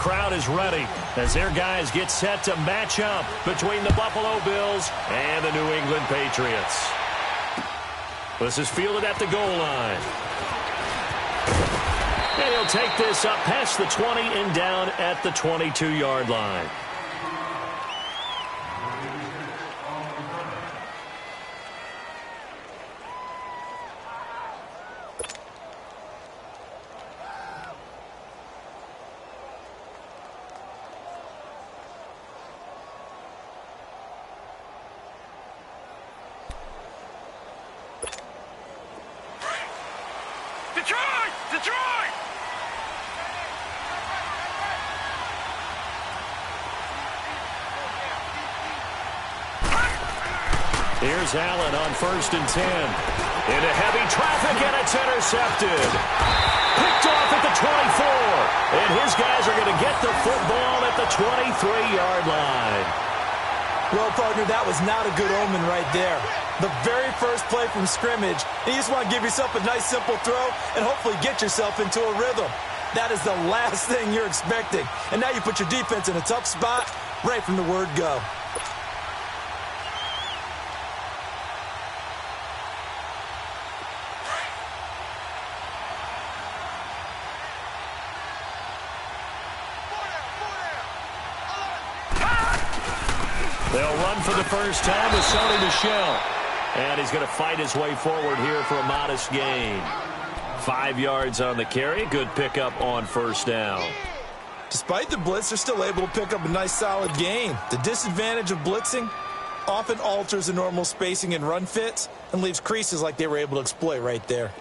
crowd is ready as their guys get set to match up between the Buffalo Bills and the New England Patriots. This is fielded at the goal line. And he'll take this up past the 20 and down at the 22-yard line. Detroit! Here's Allen on 1st and 10. Into heavy traffic, and it's intercepted. Picked off at the 24. And his guys are going to get the football at the 23-yard line. Well, partner, that was not a good omen right there. The very first play from scrimmage, and you just want to give yourself a nice, simple throw and hopefully get yourself into a rhythm. That is the last thing you're expecting. And now you put your defense in a tough spot right from the word go. They'll run for the first time with Sony Michel. And he's going to fight his way forward here for a modest gain. 5 yards on the carry. Good pickup on first down. Despite the blitz, they're still able to pick up a nice solid gain. The disadvantage of blitzing often alters the normal spacing and run fits and leaves creases like they were able to exploit right there.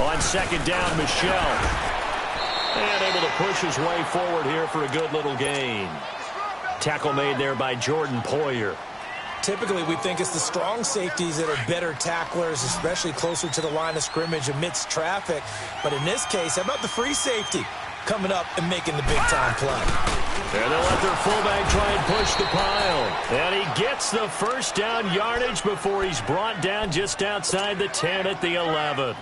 On second down, Michel. And able to push his way forward here for a good little gain. Tackle made there by Jordan Poyer. Typically, we think it's the strong safeties that are better tacklers, especially closer to the line of scrimmage amidst traffic. But in this case, how about the free safety coming up and making the big-time play? And they'll let their fullback try and push the pile. And he gets the first down yardage before he's brought down just outside the 10 at the 11.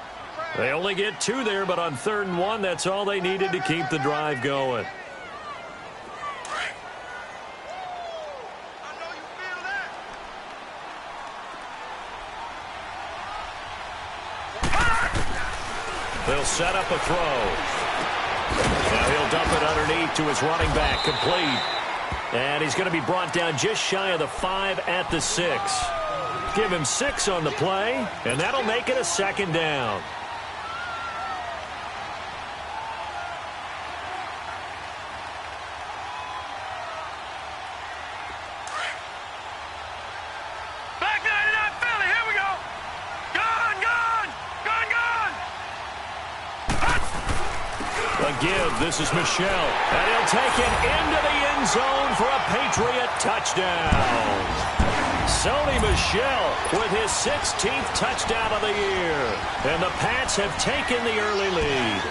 They only get 2 there, but on 3rd and 1, that's all they needed to keep the drive going. They'll set up a throw. Now he'll dump it underneath to his running back, complete. And he's going to be brought down just shy of the 5 at the 6. Give him 6 on the play, and that'll make it a 2nd down. This is Michel, and he'll take it into the end zone for a Patriot touchdown. Sony Michel with his 16th touchdown of the year, and the Pats have taken the early lead.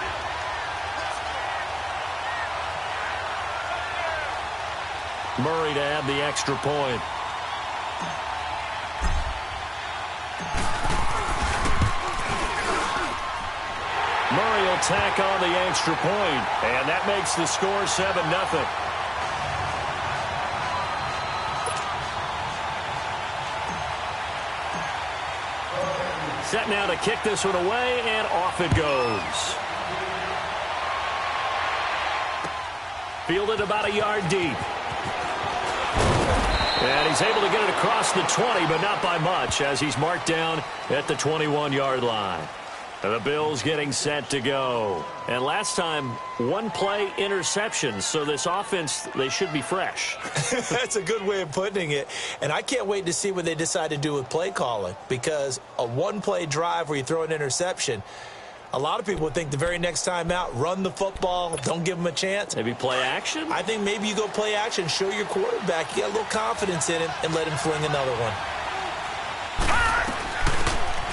Murray to add the extra point. Murray will tack on the extra point, and that makes the score 7-0. Set now to kick this one away, and off it goes. Fielded about a yard deep. And he's able to get it across the 20, but not by much, as he's marked down at the 21-yard line. The Bills getting set to go. And last time, 1 play interception. So this offense, they should be fresh. That's a good way of putting it. And I can't wait to see what they decide to do with play calling. Because a 1-play drive where you throw an interception, a lot of people would think the very next time out, run the football, don't give them a chance. Maybe play action? I think maybe you go play action, show your quarterback you got a little confidence in him, and let him fling another one.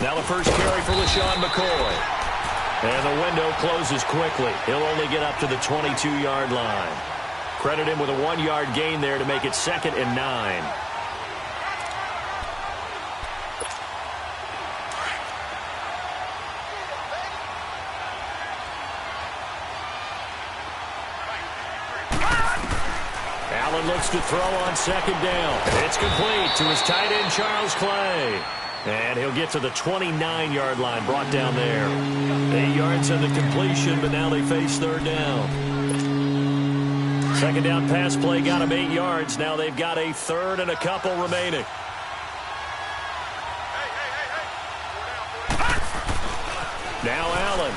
Now the first carry for LaShawn McCoy. And the window closes quickly. He'll only get up to the 22-yard line. Credit him with a 1-yard gain there to make it 2nd and 9. Allen looks to throw on second down. It's complete to his tight end, Charles Clay. And he'll get to the 29-yard line, brought down there. 8 yards on the completion, but now they face third down. Second down pass play got him 8 yards. Now they've got a third and a couple remaining. Now Allen.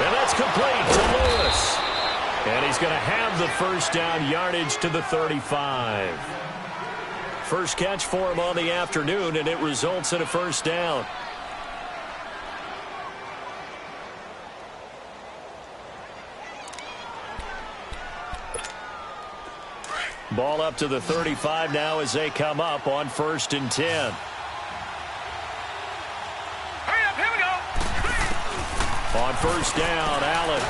And that's complete to Lewis. And he's going to have the first down, yardage to the 35. First catch for him on the afternoon, and it results in a first down. Ball up to the 35 now as they come up on 1st and 10. Hurry up, here we go. On first down, Allen.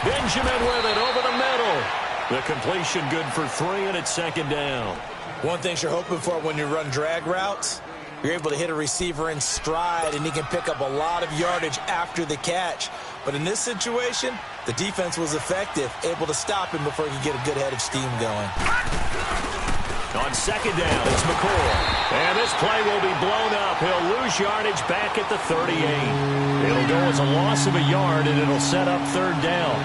Benjamin with it over the middle. The completion good for 3, and it's second down. One thing you're hoping for when you run drag routes, you're able to hit a receiver in stride, and he can pick up a lot of yardage after the catch. But in this situation, the defense was effective, able to stop him before he could get a good head of steam going. On second down, it's McCoy. And this play will be blown up. He'll lose yardage back at the 38. It'll go as a loss of a yard, and it'll set up third down.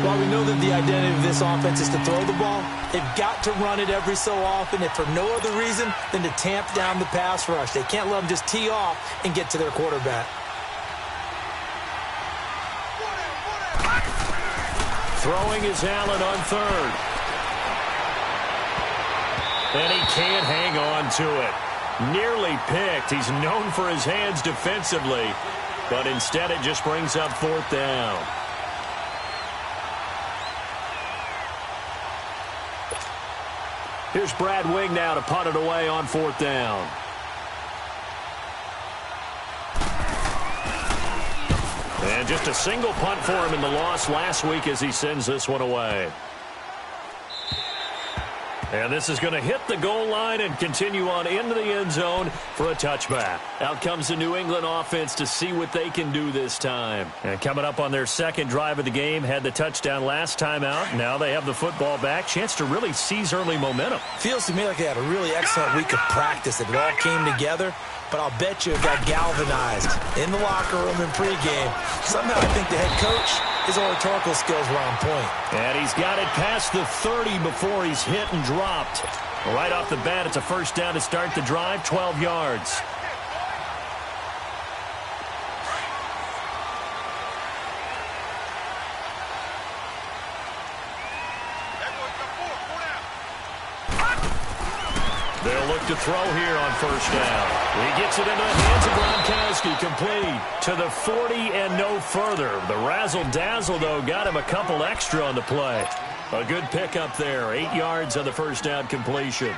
While we know that the identity of this offense is to throw the ball, they've got to run it every so often, if for no other reason than to tamp down the pass rush. They can't let them just tee off and get to their quarterback. Throwing is Allen on third. And he can't hang on to it. Nearly picked. He's known for his hands defensively, but instead it just brings up 4th down. Here's Brad Wing now to punt it away on 4th down. And just a single punt for him in the loss last week as he sends this one away. And this is going to hit the goal line and continue on into the end zone for a touchback. Out comes the New England offense to see what they can do this time. And coming up on their second drive of the game, had the touchdown last time out. Now they have the football back. Chance to really seize early momentum. Feels to me like they had a really excellent week of practice. It all came together. But I'll bet you it got galvanized in the locker room in pregame. Somehow I think the head coach, his oratorical skills were on point. And he's got it past the 30 before he's hit and dropped. Right off the bat, it's a first down to start the drive, 12 yards. They'll look to throw here on first down. He gets it into the hands of Gronkowski, complete to the 40 and no further. The razzle-dazzle, though, got him a couple extra on the play. A good pickup there, 8 yards on the first down completion.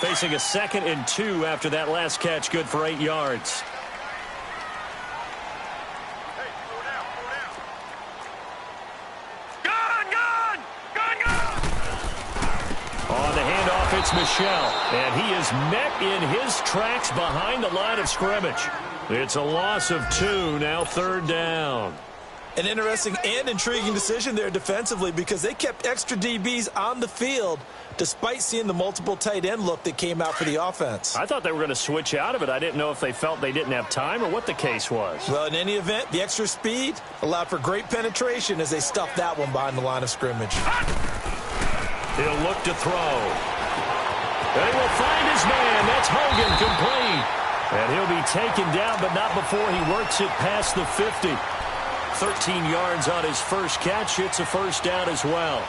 Facing a 2nd and 2 after that last catch, good for 8 yards. It's Michelle, and he is met in his tracks behind the line of scrimmage. It's a loss of 2, now third down. An interesting and intriguing decision there defensively because they kept extra DBs on the field despite seeing the multiple tight end look that came out for the offense. I thought they were going to switch out of it. I didn't know if they felt they didn't have time or what the case was. Well, in any event, the extra speed allowed for great penetration as they stuffed that one behind the line of scrimmage. He'll look to throw. They will find his man. That's Hogan, complete. And he'll be taken down, but not before he works it past the 50. 13 yards on his first catch. It's a first down as well.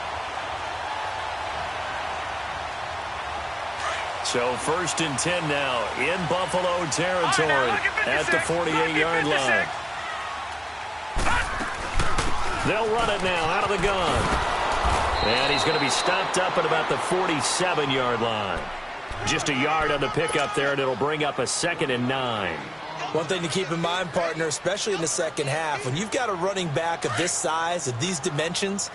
So 1st and 10 now in Buffalo territory at the 48-yard line. They'll run it now out of the gun. And he's going to be stopped up at about the 47-yard line. Just a yard on the pickup there, and it'll bring up a 2nd and 9. One thing to keep in mind, partner, especially in the second half, when you've got a running back of this size, of these dimensions,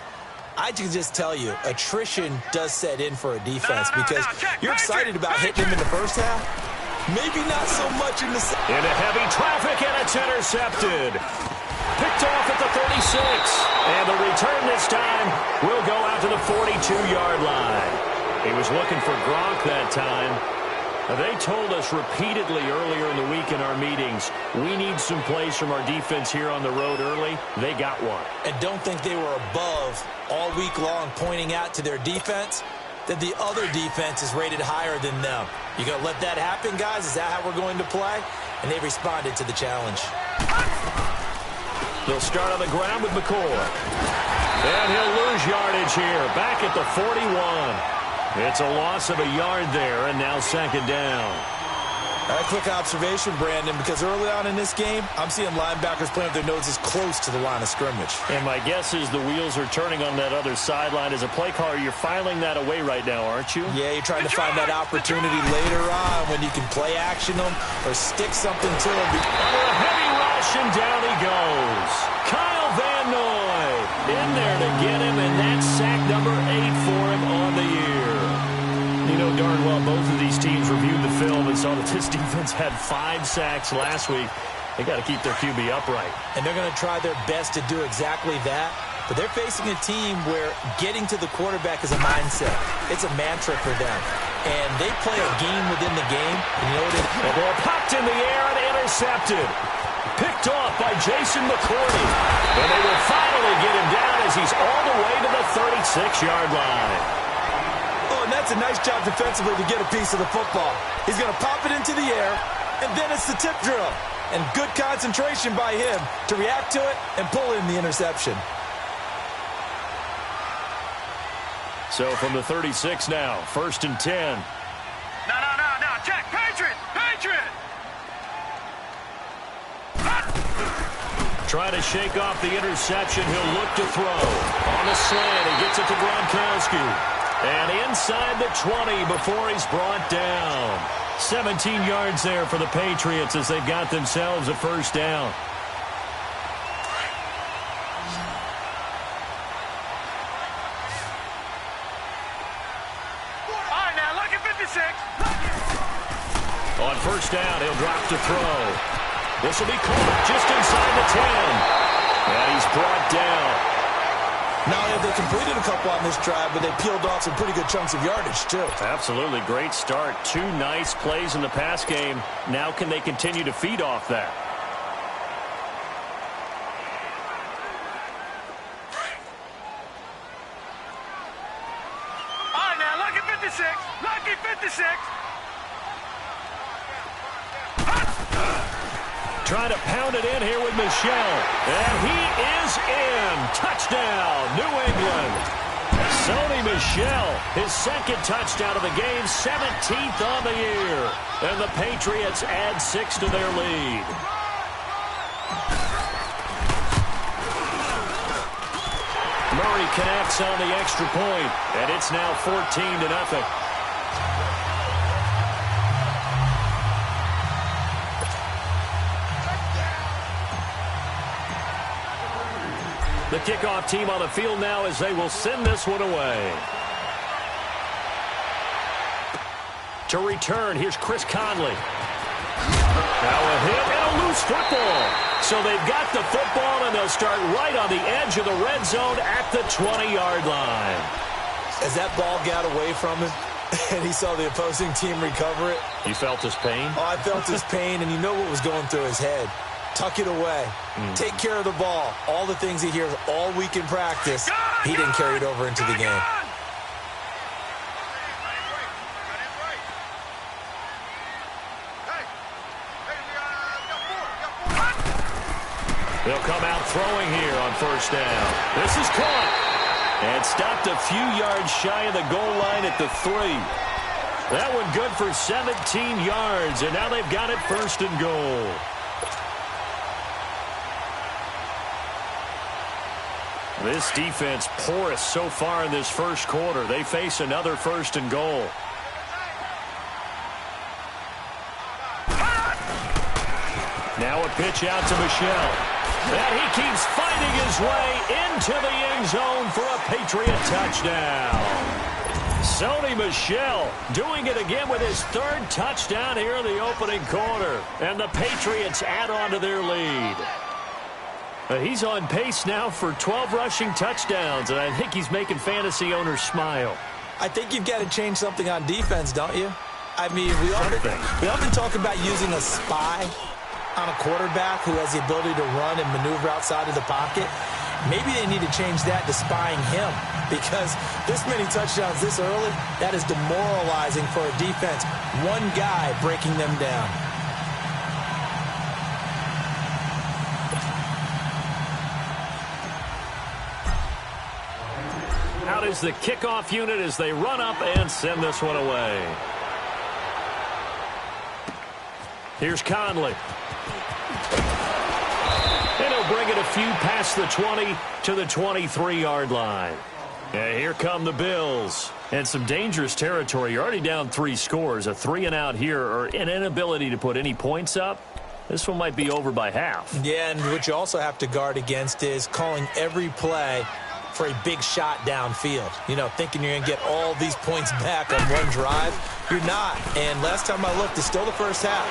I can just tell you, attrition does set in for a defense because you're excited about hitting him in the first half. Maybe not so much in the second. Into heavy traffic, and it's intercepted. Picked off at the And the return this time will go out to the 42-yard line. He was looking for Gronk that time. They told us repeatedly earlier in the week in our meetings, we need some plays from our defense here on the road early. They got one. And don't think they were above all week long pointing out to their defense that the other defense is rated higher than them. You going to let that happen, guys? Is that how we're going to play? And they responded to the challenge. They'll start on the ground with McCoy. And he'll lose yardage here, back at the 41. It's a loss of a yard there, and now second down. A quick observation, Brandon, because early on in this game, I'm seeing linebackers playing with their noses close to the line of scrimmage. And my guess is the wheels are turning on that other sideline. As a play caller, you're filing that away right now, aren't you? Yeah, you're trying to find that opportunity later on when you can play action them or stick something to them. Under a heavy rush, and down he goes. Kyle Van Noy in there to get him, and that's sack number 8 for him on the year. You know darn well both of these teams reviewed the film and saw that this defense had 5 sacks last week. They got to keep their QB upright. And they're going to try their best to do exactly that. But they're facing a team where getting to the quarterback is a mindset. It's a mantra for them. And they play a game within the game. And you know what? The ball popped in the air and intercepted. Picked off by Jason McCourty. And they will finally get him down as he's all the way to the 36-yard line. Oh, and that's a nice job defensively to get a piece of the football. He's going to pop it into the air, and then it's the tip drill. And good concentration by him to react to it and pull in the interception. So from the 36 now, 1st and 10. No. Check. Patriot. Trying to shake off the interception. He'll look to throw. On the slant, he gets it to Gronkowski. And inside the 20 before he's brought down. 17 yards there for the Patriots as they've got themselves a first down. All right, now, lucky 56. On first down, he'll drop to throw. This will be caught just inside the 10. And he's brought down. Not only have they completed a couple on this drive, but they peeled off some pretty good chunks of yardage, too. Absolutely. Great start. 2 nice plays in the pass game. Now can they continue to feed off that? All right, now, lucky 56. Lucky 56. Trying to pound it in here with Michelle. And he is in. Touchdown, New England. Sony Michel, his 2nd touchdown of the game, 17th on the year. And the Patriots add 6 to their lead. Murray connects on the extra point, and it's now 14-0. The kickoff team on the field now as they will send this one away. To return, here's Chris Conley. Now a hit and a loose football. So they've got the football, and they'll start right on the edge of the red zone at the 20-yard line. As that ball got away from him, and he saw the opposing team recover it. You felt his pain? Oh, I felt his pain, and you know what was going through his head. Tuck it away. Take care of the ball. All the things he hears all week in practice, he didn't carry it over into the game. They'll come out throwing here on first down. This is caught. And stopped a few yards shy of the goal line at the 3. That one good for 17 yards, and now they've got it 1st and goal. This defense porous so far in this first quarter. They face another 1st and goal. Now a pitch out to Michel. And he keeps fighting his way into the end zone for a Patriot touchdown. Sony Michel doing it again with his 3rd touchdown here in the opening quarter. And the Patriots add on to their lead. He's on pace now for 12 rushing touchdowns, and I think he's making fantasy owners smile. I think you've got to change something on defense, don't you? I mean, we often talk about using a spy on a quarterback who has the ability to run and maneuver outside of the pocket. Maybe they need to change that to spying him, because this many touchdowns this early, that is demoralizing for a defense. One guy breaking them down. Out is the kickoff unit as they run up and send this one away. Here's Conley. And he'll bring it a few past the 20 to the 23-yard line. And here come the Bills. And some dangerous territory. You're already down 3 scores. A 3-and-out here, or an inability to put any points up. This one might be over by half. Yeah, and what you also have to guard against is calling every play for a big shot downfield. You know, thinking you're going to get all these points back on one drive. You're not. And last time I looked, it's still the first half.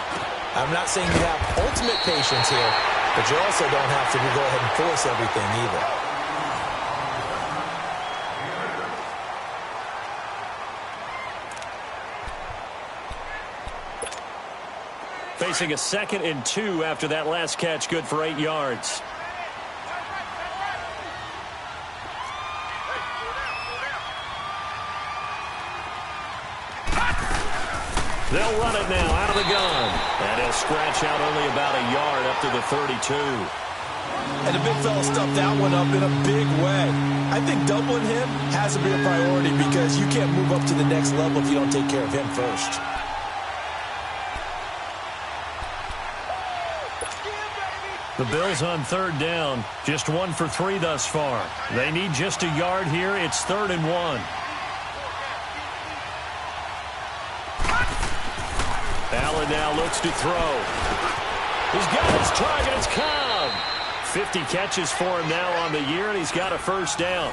I'm not saying you have ultimate patience here, but you also don't have to go ahead and force everything either. Facing a 2nd and 2 after that last catch, good for 8 yards. They'll run it now out of the gun. And he'll scratch out only about a yard up to the 32. And the big fella stuffed that one up in a big way. I think doubling him has to be a priority, because you can't move up to the next level if you don't take care of him first. The Bills on 3rd down. Just 1 for 3 thus far. They need just a yard here. It's 3rd and 1. Allen now looks to throw. He's got his target. It's Cobb. 50 catches for him now on the year, and he's got a first down.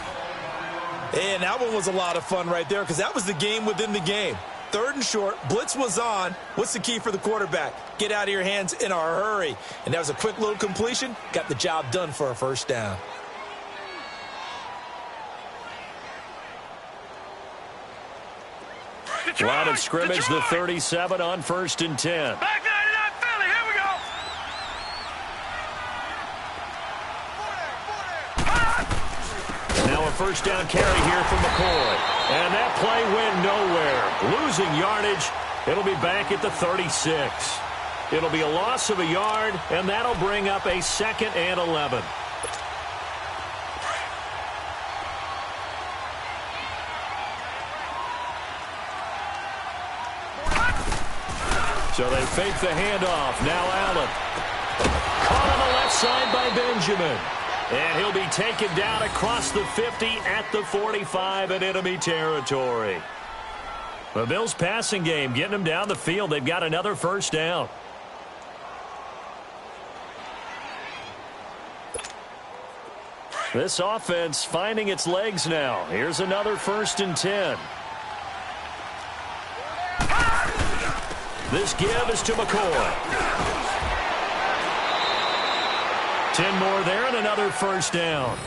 And that one was a lot of fun right there, because that was the game within the game. 3rd and short, blitz was on. What's the key for the quarterback? Get out of your hands in a hurry. And that was a quick little completion. Got the job done for a first down. Line of scrimmage, the 37 on 1st and 10. Back 99 Philly, here we go. Now a first down carry here from McCoy. And that play went nowhere. Losing yardage. It'll be back at the 36. It'll be a loss of a yard, and that'll bring up a 2nd and 11. So they fake the handoff. Now Allen. Caught on the left side by Benjamin. And he'll be taken down across the 50 at the 45 in enemy territory. The Bills' passing game getting them down the field. They've got another first down. This offense finding its legs now. Here's another 1st and 10. This give is to McCoy. 10 more there and another first down.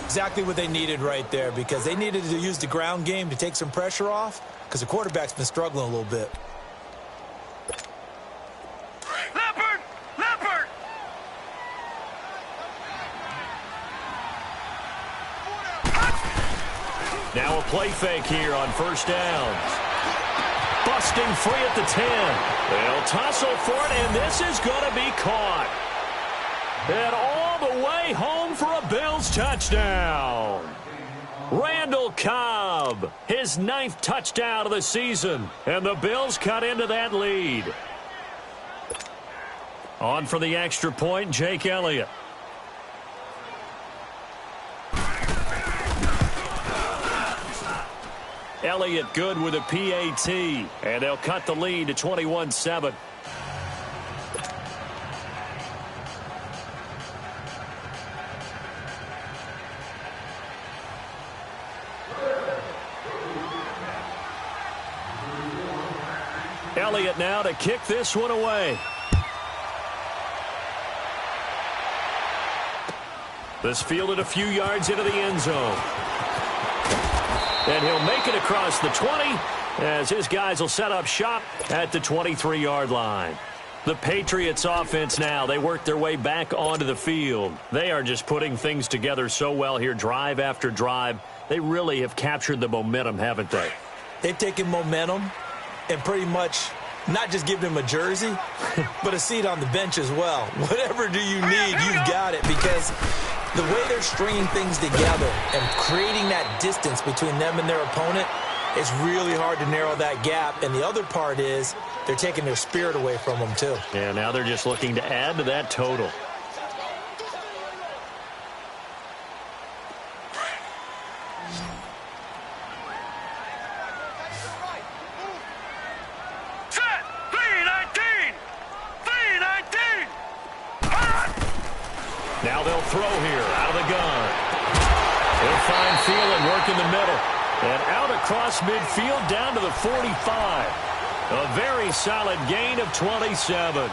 Exactly what they needed right there, because they needed to use the ground game to take some pressure off, because the quarterback's been struggling a little bit. Leopard! Now a play fake here on first downs. Busting free at the 10. They'll tussle for it, and this is going to be caught. And all the way home for a Bills touchdown. Randall Cobb, his 9th touchdown of the season, and the Bills cut into that lead. On for the extra point, Jake Elliott. Elliott good with a PAT, and they'll cut the lead to 21-7. Elliott now to kick this one away. This fielded a few yards into the end zone. And he'll make it across the 20 as his guys will set up shop at the 23-yard line. The Patriots offense now, they work their way back onto the field. They are just putting things together so well here, drive after drive. They really have captured the momentum, haven't they? They've taken momentum and pretty much not just given him a jersey, but a seat on the bench as well. Whatever do you need, you've got it, because the way they're stringing things together and creating that distance between them and their opponent, it's really hard to narrow that gap. And the other part is they're taking their spirit away from them, too. Yeah, now they're just looking to add to that total. Set! 3-19! 3-19! Now they'll throw here out of the gun. He'll find Thielen, work in the middle. And out across midfield down to the 45. A very solid gain of 27.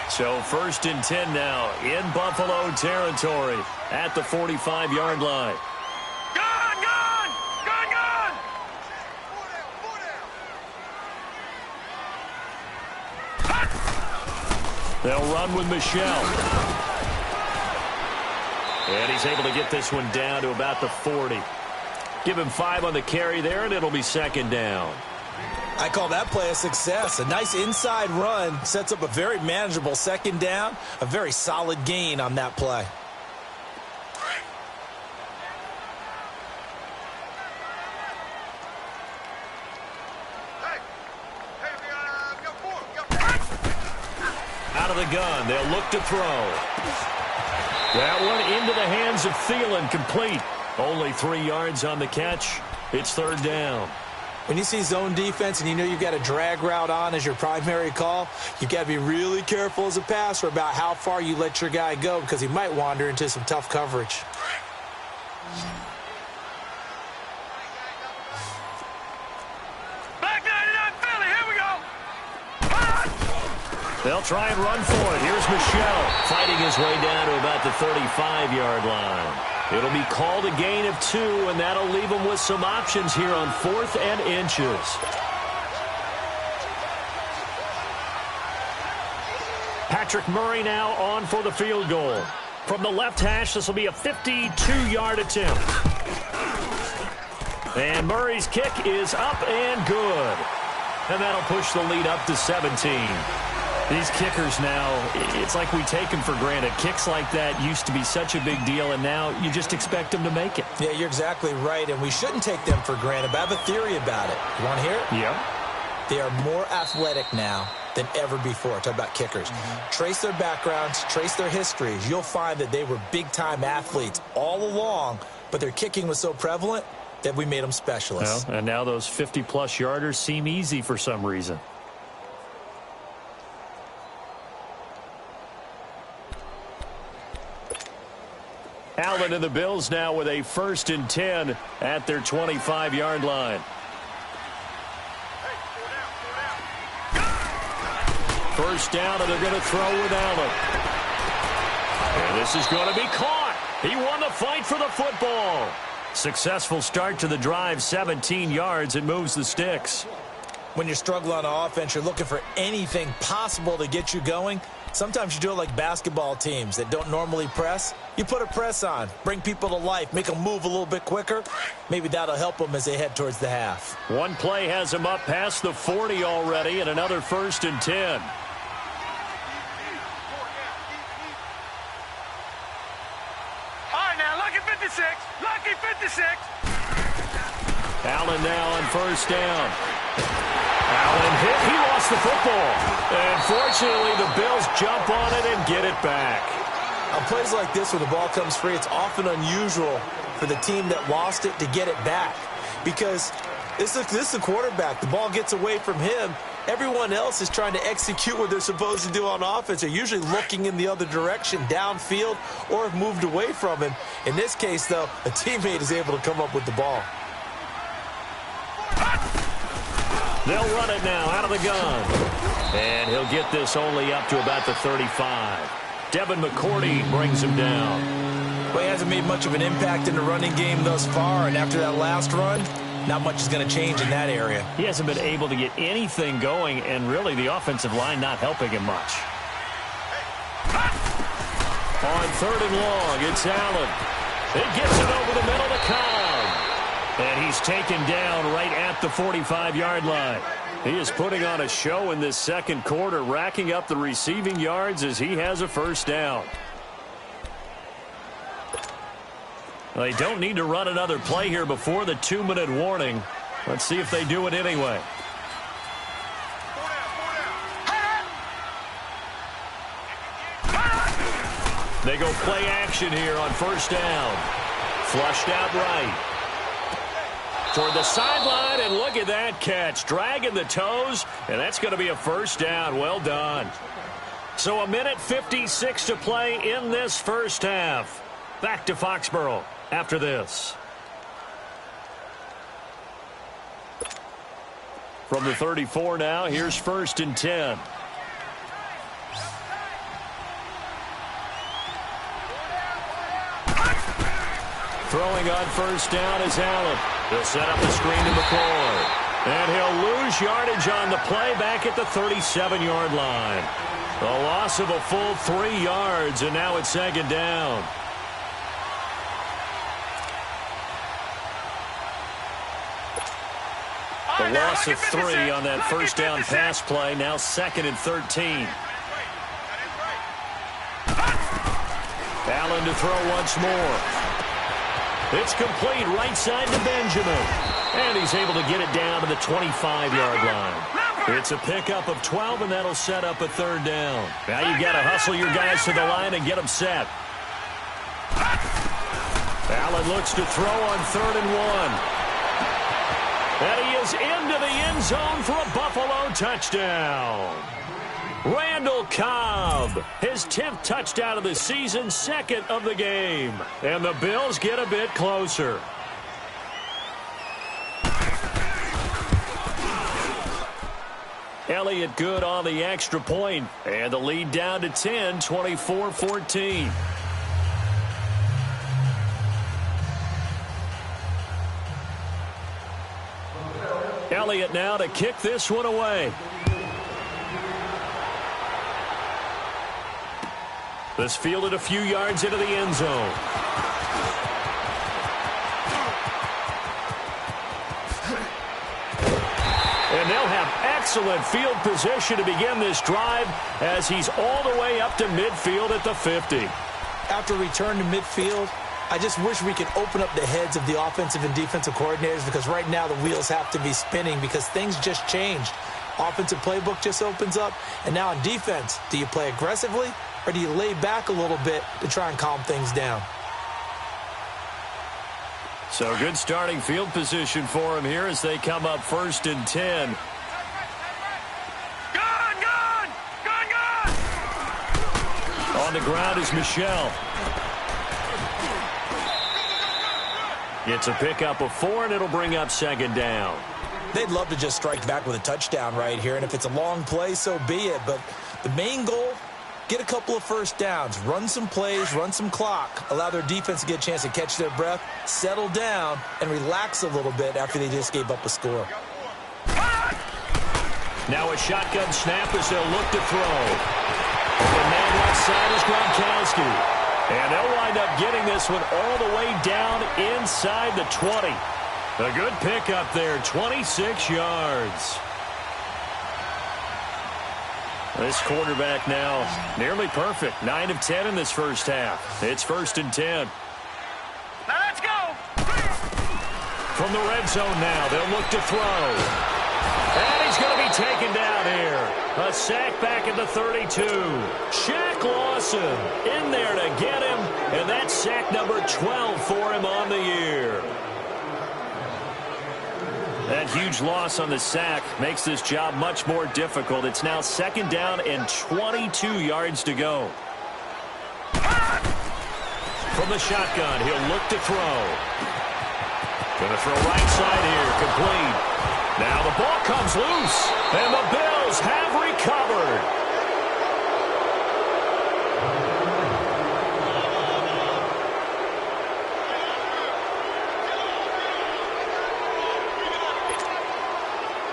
So 1st and 10 now in Buffalo territory at the 45-yard line. Gun! Gun! Gun! Gun! They'll run with Michelle. And he's able to get this one down to about the 40. Give him 5 on the carry there, and it'll be 2nd down. I call that play a success. A nice inside run sets up a very manageable 2nd down, a very solid gain on that play. Out of the gun, they'll look to throw. That one into the hands of Thielen, complete. Only 3 yards on the catch. It's 3rd down. When you see zone defense and you know you've got a drag route on as your primary call, you've got to be really careful as a passer about how far you let your guy go, because he might wander into some tough coverage. Back 99 Philly, here we go! They'll try and run for it. Here's Michelle fighting his way down to about the 35-yard line. It'll be called a gain of 2, and that'll leave them with some options here on 4th and inches. Patrick Murray now on for the field goal. From the left hash, this will be a 52-yard attempt. And Murray's kick is up and good. And that'll push the lead up to 17. These kickers now, it's like we take them for granted. Kicks like that used to be such a big deal, and now you just expect them to make it. Yeah, you're exactly right, and we shouldn't take them for granted, but I have a theory about it. You want to hear it? Yeah. They are more athletic now than ever before. Talk about kickers. Trace their backgrounds, trace their histories. You'll find that they were big-time athletes all along, but their kicking was so prevalent that we made them specialists. Well, and now those 50-plus yarders seem easy for some reason. Allen and the Bills now with a 1st and 10 at their 25-yard line. First down, and they're going to throw with Allen. And this is going to be caught. He won the fight for the football. Successful start to the drive, 17 yards. It moves the sticks. When you're struggling on offense, you're looking for anything possible to get you going. Sometimes you do it like basketball teams that don't normally press. You put a press on, bring people to life, make them move a little bit quicker. Maybe that'll help them as they head towards the half. One play has him up past the 40 already, and another 1st and 10. All right, now, lucky 56. Lucky 56. Allen now on 1st down. Allen hit. He lost the football. And fortunately, the Bills jump on it and get it back. On plays like this, when the ball comes free, it's often unusual for the team that lost it to get it back. Because this is the quarterback. The ball gets away from him. Everyone else is trying to execute what they're supposed to do on offense. They're usually looking in the other direction, downfield, or have moved away from him. In this case, though, a teammate is able to come up with the ball. They'll run it now out of the gun. And he'll get this only up to about the 35. Devin McCourty brings him down. Well, he hasn't made much of an impact in the running game thus far, and after that last run, not much is going to change in that area. He hasn't been able to get anything going, and really the offensive line not helping him much. On 3rd and long, it's Allen. He gets it over the middle to Cobb. And he's taken down right at the 45-yard line. He is putting on a show in this second quarter, racking up the receiving yards as he has a first down. They don't need to run another play here before the 2-minute warning. Let's see if they do it anyway. They go play action here on first down. Flushed out right. Toward the sideline, and look at that catch. Dragging the toes, and that's going to be a first down. Well done. So 1:56 to play in this first half. Back to Foxborough after this. From the 34 now, here's 1st and 10. Throwing on first down is Allen. He'll set up the screen to McCoy. And he'll lose yardage on the play back at the 37-yard line. A loss of a full 3 yards, and now it's 2nd down. A loss of 3 on that first down pass play. Now 2nd and 13. Allen to throw once more. It's complete right side to Benjamin. And he's able to get it down to the 25-yard line. It's a pickup of 12, and that'll set up a 3rd down. Now you've got to hustle your guys to the line and get them set. Allen looks to throw on 3rd and 1. And he is into the end zone for a Buffalo touchdown. Randall Cobb, his 10th touchdown of the season, 2nd of the game. And the Bills get a bit closer. Elliott good on the extra point. And the lead down to 10, 24-14. Elliott now to kick this one away. This fielded a few yards into the end zone. And they'll have excellent field position to begin this drive as he's all the way up to midfield at the 50. After return to midfield, I just wish we could open up the heads of the offensive and defensive coordinators, because right now the wheels have to be spinning because things just changed. Offensive playbook just opens up, and now on defense, do you play aggressively or do you lay back a little bit to try and calm things down? So good starting field position for him here as they come up 1st and 10. On the ground is Michel. Gets a pickup of 4, and it'll bring up 2nd down. They'd love to just strike back with a touchdown right here, and if it's a long play, so be it. But the main goal, get a couple of first downs, run some plays, run some clock, allow their defense to get a chance to catch their breath, settle down, and relax a little bit after they just gave up a score. Now a shotgun snap as they'll look to throw. The man left side is Gronkowski. And they'll wind up getting this one all the way down inside the 20. A good pickup there, 26 yards. This quarterback now nearly perfect. 9 of 10 in this first half. It's 1st and 10. Now let's go. From the red zone now, they'll look to throw. And he's going to be taken down here. A sack back at the 32. Shaq Lawson in there to get him. And that's sack number 12 for him on the year. That huge loss on the sack makes this job much more difficult. It's now 2nd down and 22 yards to go. From the shotgun, he'll look to throw. Going to throw right side here, complete. Now the ball comes loose, and the Bills have recovered.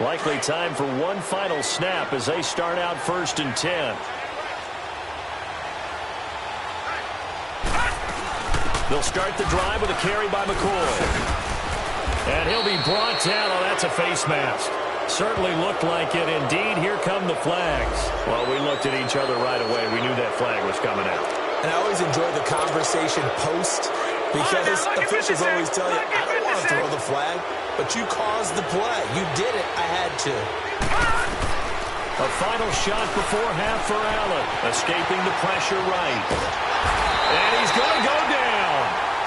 Likely time for one final snap as they start out 1st and 10. They'll start the drive with a carry by McCoy. And he'll be brought down. Oh, that's a face mask. Certainly looked like it. Indeed, here come the flags. Well, we looked at each other right away. We knew that flag was coming out. And I always enjoy the conversation post because officials always tell you, I don't want to throw the flag, but you caused the play. You did it. I had to. A final shot before half for Allen. Escaping the pressure right. And he's going to go down.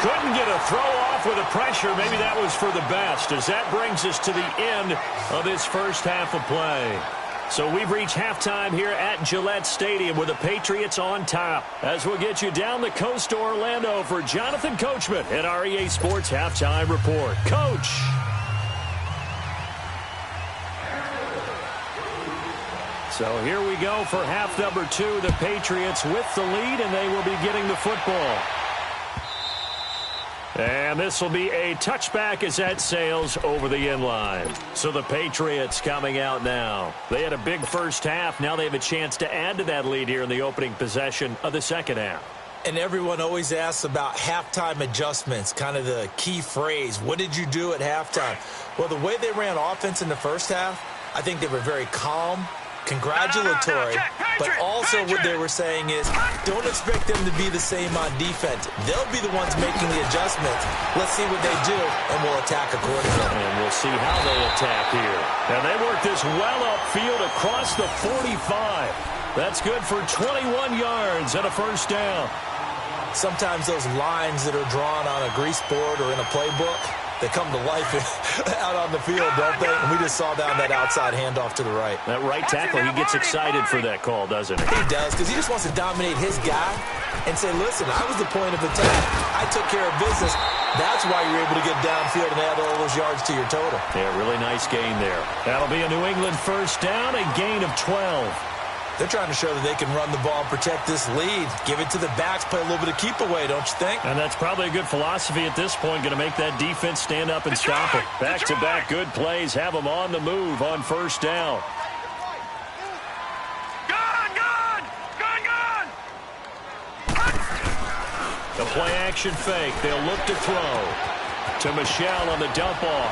Couldn't get a throw off with the pressure. Maybe that was for the best, as that brings us to the end of this first half of play. So we've reached halftime here at Gillette Stadium with the Patriots on top. As we'll get you down the coast to Orlando for Jonathan Coachman at our EA Sports Halftime Report. Coach. So here we go for half number 2. The Patriots with the lead, and they will be getting the football. And this will be a touchback as that sails over the end line. So the Patriots coming out now. They had a big first half. Now they have a chance to add to that lead here in the opening possession of the second half. And everyone always asks about halftime adjustments, kind of the key phrase. What did you do at halftime? Well, the way they ran offense in the first half, I think they were very calm, congratulatory, but also what they were saying is don't expect them to be the same on defense. They'll be the ones making the adjustments. Let's see what they do, and we'll attack accordingly. And we'll see how they attack here. And they work this well upfield across the 45. That's good for 21 yards and a first down. Sometimes those lines that are drawn on a grease board or in a playbook, they come to life out on the field, don't they? And we just saw down that outside handoff to the right. That right tackle, he gets excited for that call, doesn't he? He does, because he just wants to dominate his guy and say, listen, I was the point of attack. I took care of business. That's why you're able to get downfield and add all those yards to your total. Yeah, really nice gain there. That'll be a New England first down, a gain of 12. They're trying to show that they can run the ball and protect this lead. Give it to the backs, play a little bit of keep away, don't you think? And that's probably a good philosophy at this point, going to make that defense stand up and stop it. Back-to-back good plays, have them on the move on first down. Gone! The play-action fake. They'll look to throw. To Michel on the dump-off.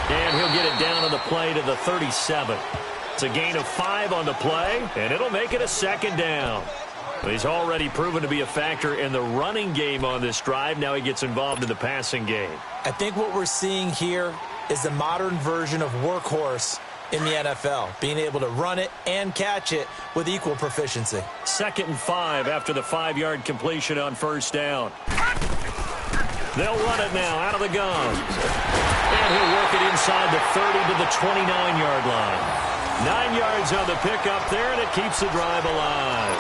And he'll get it down on the play to the 37. It's a gain of 5 on the play, and it'll make it a second down. He's already proven to be a factor in the running game on this drive. Now he gets involved in the passing game. I think what we're seeing here is the modern version of workhorse in the NFL, being able to run it and catch it with equal proficiency. 2nd and 5 after the 5-yard completion on first down. They'll run it now out of the gun. And he'll work it inside the 30 to the 29-yard line. 9 yards on the pickup there, and it keeps the drive alive.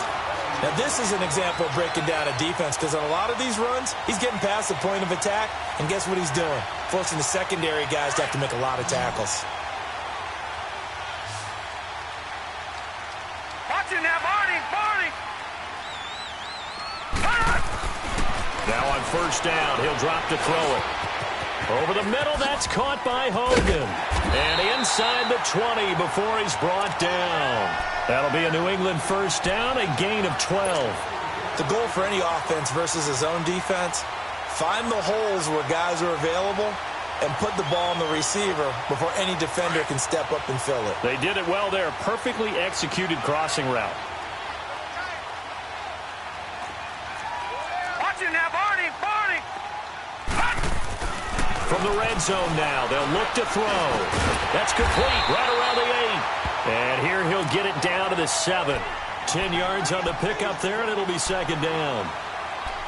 Now, this is an example of breaking down a defense, because on a lot of these runs, he's getting past the point of attack, and guess what he's doing? Forcing the secondary guys to have to make a lot of tackles. Watch it now, Barney! Now on first down, he'll drop to throw it. Over the middle, that's caught by Hogan. And inside the 20 before he's brought down. That'll be a New England first down, a gain of 12. The goal for any offense versus his own defense, find the holes where guys are available and put the ball on the receiver before any defender can step up and fill it. They did it well there. Perfectly executed crossing route. Watch it now, Barney! From the red zone now, they'll look to throw. That's complete, right around the 8. And here he'll get it down to the 7. 10 yards on the pickup there, and it'll be second down.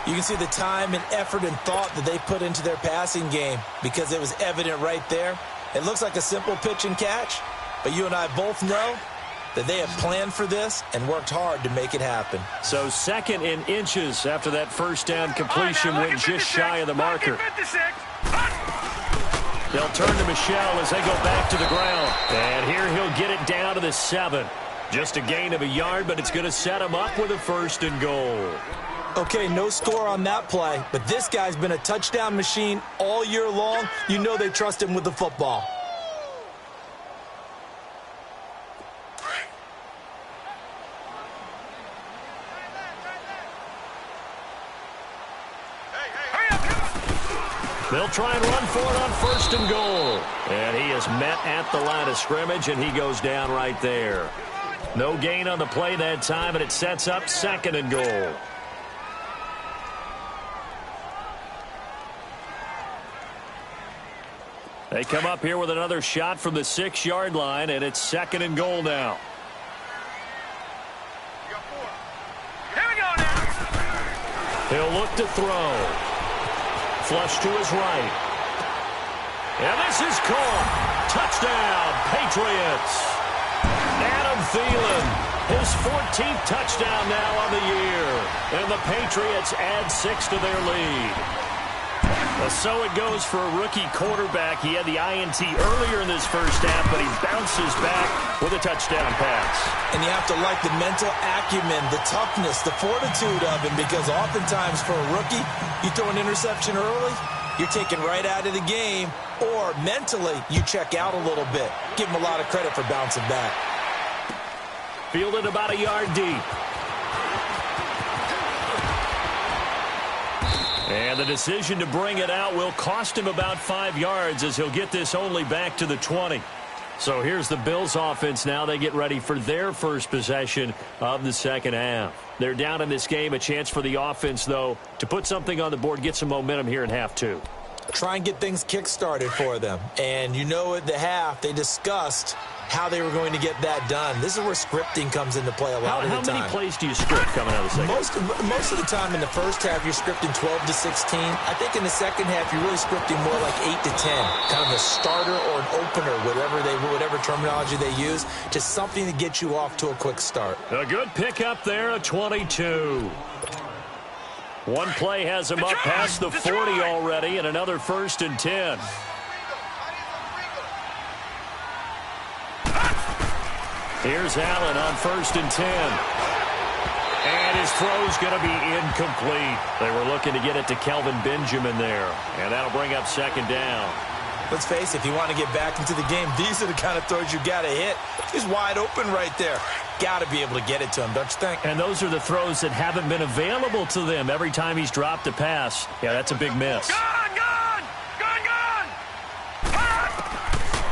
You can see the time and effort and thought that they put into their passing game because it was evident right there. It looks like a simple pitch and catch, but you and I both know that they have planned for this and worked hard to make it happen. So 2nd in inches after that first down completion went just shy of the marker. They'll turn to Michelle as they go back to the ground. And here he'll get it down to the 7. Just a gain of a yard, but it's going to set him up with a 1st and goal. Okay, no score on that play, but this guy's been a touchdown machine all year long. You know they trust him with the football. They'll try and run for it on 1st and goal. And he is met at the line of scrimmage, and he goes down right there. No gain on the play that time, and it sets up 2nd and goal. They come up here with another shot from the 6-yard line, and it's 2nd and goal now. Here we go now. He'll look to throw. Flush to his right. And this is caught. Touchdown, Patriots. Adam Thielen, his 14th touchdown now on the year. And the Patriots add 6 to their lead. So it goes for a rookie quarterback. He had the INT earlier in this first half, but he bounces back with a touchdown pass. And you have to like the mental acumen, the toughness, the fortitude of him, because oftentimes for a rookie, you throw an interception early, you're taken right out of the game, or mentally you check out a little bit. Give him a lot of credit for bouncing back. Fielded about a yard deep. And the decision to bring it out will cost him about 5 yards as he'll get this only back to the 20. So here's the Bills offense now. They get ready for their first possession of the second half. They're down in this game. A chance for the offense, though, to put something on the board, get some momentum here in half 2. Try and get things kick-started for them. And you know at the half, they discussed how they were going to get that done. This is where scripting comes into play a lot of the time. How many plays do you script coming out of the second? Most of the time in the first half, you're scripting 12 to 16. I think in the second half, you're really scripting more like 8 to 10. Kind of a starter or an opener, whatever terminology they use, just something to get you off to a quick start. A good pickup there, a 22. One play has him up past the 40 already, and another 1st and 10. Here's Allen on 1st and 10. And his throw's going to be incomplete. They were looking to get it to Kelvin Benjamin there. And that'll bring up 2nd down. Let's face it, if you want to get back into the game, these are the kind of throws you got to hit. He's wide open right there. Got to be able to get it to him, don't you think? And those are the throws that haven't been available to them every time he's dropped a pass. Yeah, that's a big miss. Gone!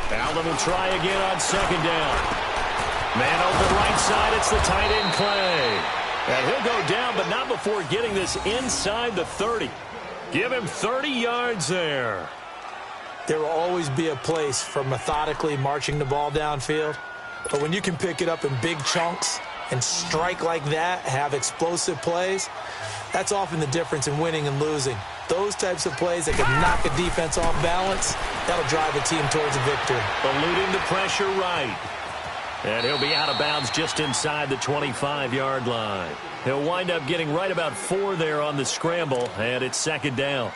Allen will try again on 2nd down. Man open right side, it's the tight end Clay. And he'll go down, but not before getting this inside the 30. Give him 30 yards there. There will always be a place for methodically marching the ball downfield. But when you can pick it up in big chunks and strike like that, have explosive plays, that's often the difference in winning and losing. Those types of plays that can knock a defense off balance, that'll drive a team towards a victory. Eluding the pressure right. And he'll be out of bounds just inside the 25-yard line. He'll wind up getting right about 4 there on the scramble, and it's 2nd down.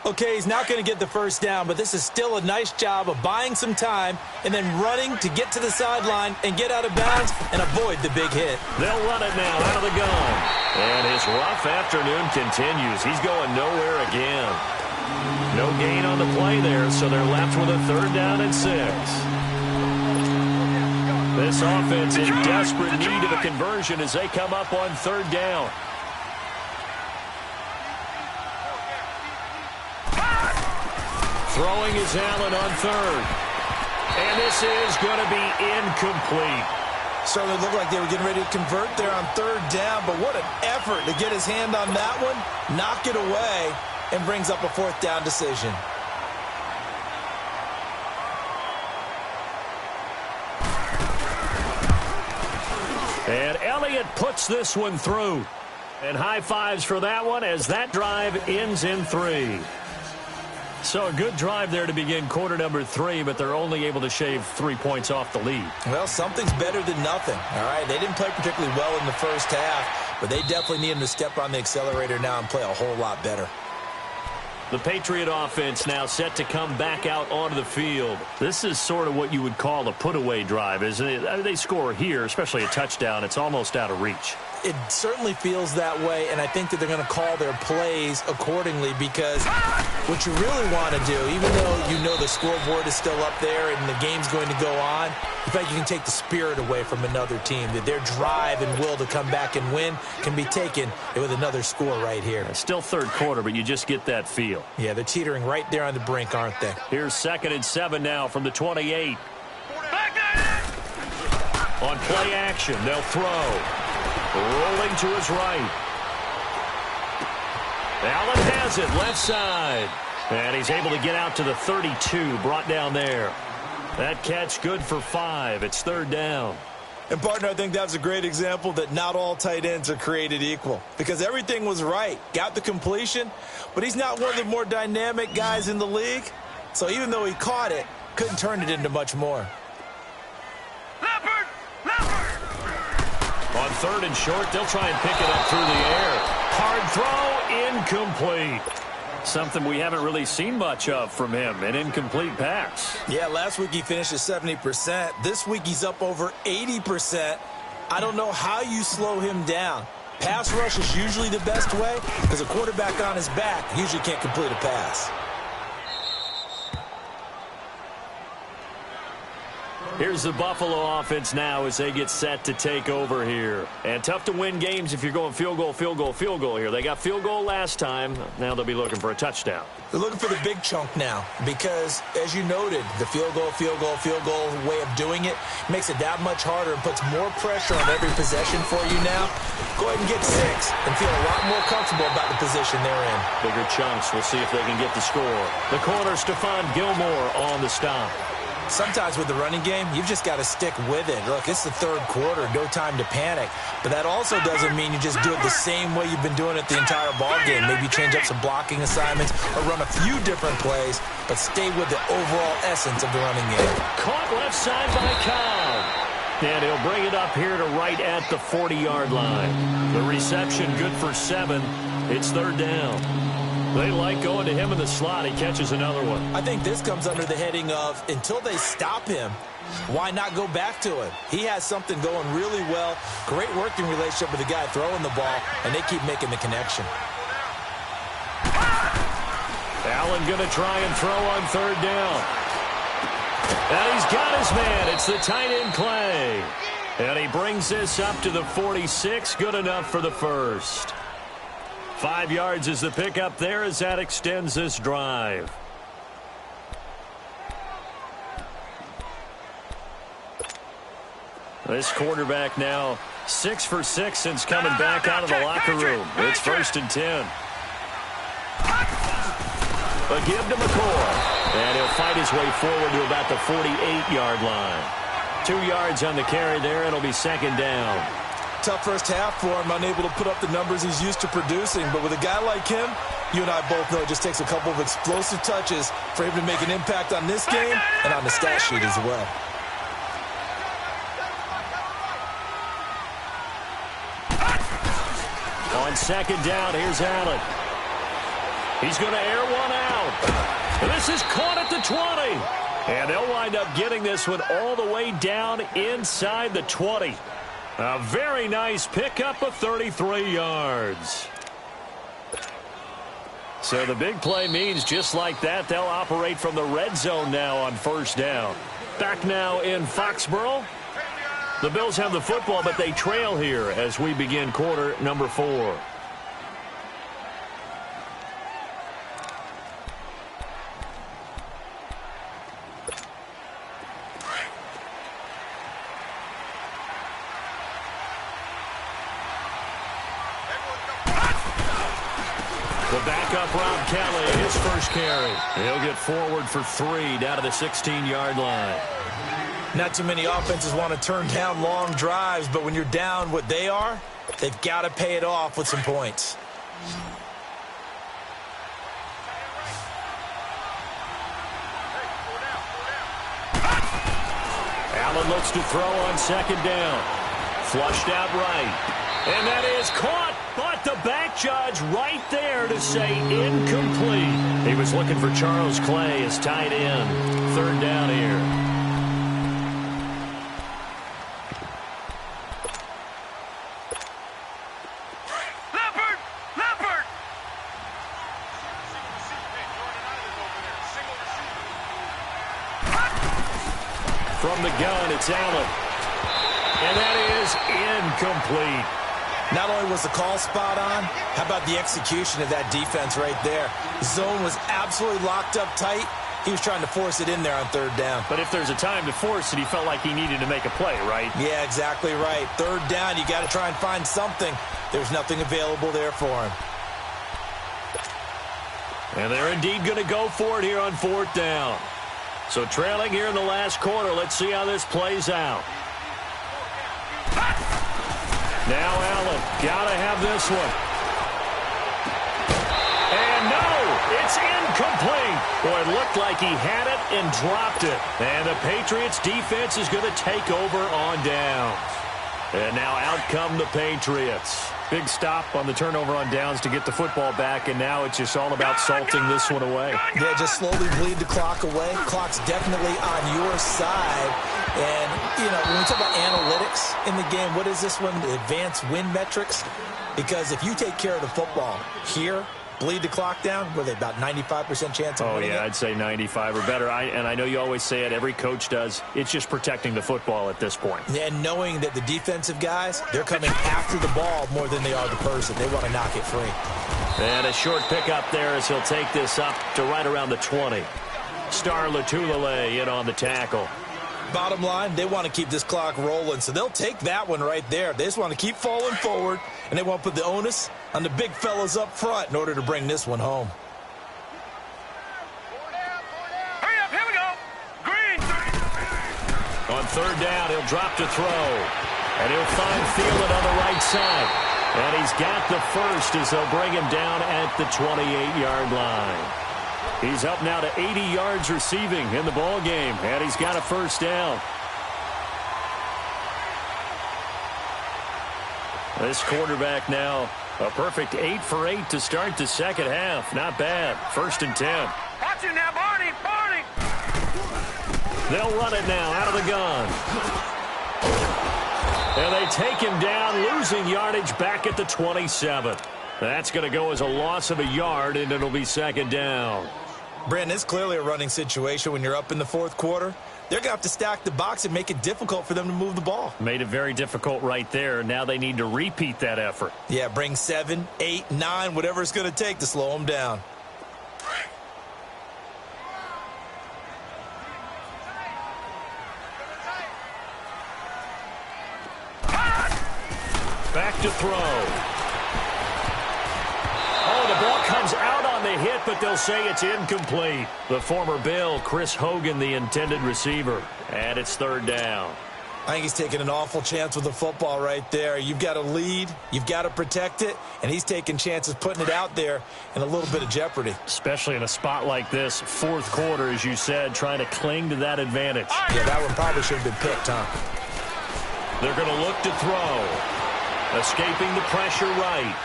Okay, he's not going to get the 1st down, but this is still a nice job of buying some time and then running to get to the sideline and get out of bounds and avoid the big hit. They'll run it now out of the gun. And his rough afternoon continues. He's going nowhere again. No gain on the play there, so they're left with a 3rd down and 6. This offense in desperate need of a conversion as they come up on 3rd down. Throwing is Allen on 3rd. And this is going to be incomplete. Certainly looked like they were getting ready to convert there on 3rd down, but what an effort to get his hand on that one, knock it away, and brings up a 4th down decision. And Elliott puts this one through. And high fives for that one as that drive ends in 3. So a good drive there to begin quarter number 3, but they're only able to shave 3 points off the lead. Well, something's better than nothing, all right? They didn't play particularly well in the first half, but they definitely need them to step on the accelerator now and play a whole lot better. The Patriot offense now set to come back out onto the field. This is sort of what you would call a put-away drive, isn't it? I mean, they score here, especially a touchdown. It's almost out of reach. It certainly feels that way, and I think that they're going to call their plays accordingly, because what you really want to do, even though you know the scoreboard is still up there and the game's going to go on, in fact, you can take the spirit away from another team, that their drive and will to come back and win can be taken with another score right here. It's still third quarter, but you just get that feel. Yeah, they're teetering right there on the brink, aren't they? Here's 2nd and 7 now from the 28. On play action, they'll throw. Rolling to his right. Allen has it, left side. And he's able to get out to the 32, brought down there. That catch good for 5. It's 3rd down. And, partner, I think that's a great example that not all tight ends are created equal, because everything was right. Got the completion, but he's not one of the more dynamic guys in the league. So even though he caught it, couldn't turn it into much more. On 3rd and short, they'll try and pick it up through the air. Hard throw, incomplete. Something we haven't really seen much of from him, an incomplete pass. Yeah, last week he finished at 70%. This week he's up over 80%. I don't know how you slow him down. Pass rush is usually the best way, because a quarterback on his back usually can't complete a pass. Here's the Buffalo offense now as they get set to take over here. And tough to win games if you're going field goal, field goal, field goal here. They got field goal last time. Now they'll be looking for a touchdown. They're looking for the big chunk now because, as you noted, the field goal way of doing it makes it that much harder and puts more pressure on every possession for you now. Go ahead and get 6 and feel a lot more comfortable about the position they're in. Bigger chunks. We'll see if they can get the score. The corner, Stephon Gilmore on the stop. Sometimes with the running game, you've just got to stick with it. Look, it's the 3rd quarter, no time to panic. But that also doesn't mean you just do it the same way you've been doing it the entire ball game. Maybe change up some blocking assignments or run a few different plays, but stay with the overall essence of the running game. Caught left side by Cobb. And he'll bring it up here to right at the 40-yard line. The reception good for 7. It's 3rd down. They like going to him in the slot. He catches another one. I think this comes under the heading of, until they stop him, why not go back to him? He has something going really well. Great working relationship with the guy throwing the ball, and they keep making the connection. Allen going to try and throw on 3rd down. And he's got his man. It's the tight end Clay. And he brings this up to the 46. Good enough for the first. 5 yards is the pickup there as that extends this drive. This quarterback now 6 for 6 since coming back out of the locker room. It's 1st and 10. A give to McCoy. And he'll fight his way forward to about the 48-yard line. 2 yards on the carry there. It'll be 2nd down. Tough first half for him, unable to put up the numbers he's used to producing. But with a guy like him, you and I both know it just takes a couple of explosive touches for him to make an impact on this game and on the stat sheet as well. On 2nd down, here's Allen. He's going to air one out. And this is caught at the 20. And they'll wind up getting this one all the way down inside the 20. A very nice pickup of 33 yards. So the big play means just like that, they'll operate from the red zone now on 1st down. Back now in Foxborough. The Bills have the football, but they trail here as we begin quarter number 4. The backup, Rob Kelly, his first carry. He'll get forward for 3 down to the 16-yard line. Not too many offenses want to turn down long drives, but when you're down what they are, they've got to pay it off with some points. Allen looks to throw on 2nd down. Flushed out right. And that is caught. But the back judge right there to say incomplete. He was looking for Charles Clay as tight end. Third down here. From the gun, it's Allen. And that is incomplete. Not only was the call spot on, how about the execution of that defense right there? The zone was absolutely locked up tight. He was trying to force it in there on third down. But if there's a time to force it, he felt like he needed to make a play, right? Yeah, exactly right. Third down, you got to try and find something. There's nothing available there for him. And they're indeed going to go for it here on fourth down. So trailing here in the last quarter, let's see how this plays out. Now Allen, gotta have this one. And no, it's incomplete. Boy, it looked like he had it and dropped it. And the Patriots defense is going to take over on downs. And now out come the Patriots. Big stop on the turnover on downs to get the football back, and now it's just all about salting this one away. Yeah, just slowly bleed the clock away. Clock's definitely on your side. And, you know, when we talk about analytics in the game, what is this one? Advanced win metrics? Because if you take care of the football here, bleed the clock down, were they about 95% chance of winning it? I'd say 95 or better. And I know you always say it, every coach does. It's just protecting the football at this point. And knowing that the defensive guys, they're coming after the ball more than they are the person. They want to knock it free. And a short pickup there as he'll take this up to right around the 20. Star Latulele in on the tackle. Bottom line, they want to keep this clock rolling, so they'll take that one right there. They just want to keep falling forward, and they want to put the onus on the big fellas up front in order to bring this one home. Hurry up, here we go. Green. On third down, he'll drop to throw. And he'll find Thielen on the right side. And he's got the first as they'll bring him down at the 28-yard line. He's up now to 80 yards receiving in the ball game, and he's got a first down. This quarterback now a perfect 8 for 8 to start the second half. Not bad. First and 10. Watch it now, Barney. Barney. They'll run it now out of the gun. And they take him down, losing yardage back at the 27. That's going to go as a loss of a yard, and it'll be second down. Brandon, it's clearly a running situation when you're up in the fourth quarter. They're going to have to stack the box and make it difficult for them to move the ball. Made it very difficult right there. Now they need to repeat that effort. Yeah, bring 7, 8, 9, whatever it's going to take to slow them down. Back to throw. Oh, the ball comes out on the hit, but they'll say it's incomplete. The former Bill, Chris Hogan, the intended receiver. And it's third down. I think he's taking an awful chance with the football right there. You've got to lead, you've got to protect it, and he's taking chances putting it out there in a little bit of jeopardy. Especially in a spot like this, fourth quarter, as you said, trying to cling to that advantage. Yeah, that one probably should have been picked, huh? They're going to look to throw. Escaping the pressure right.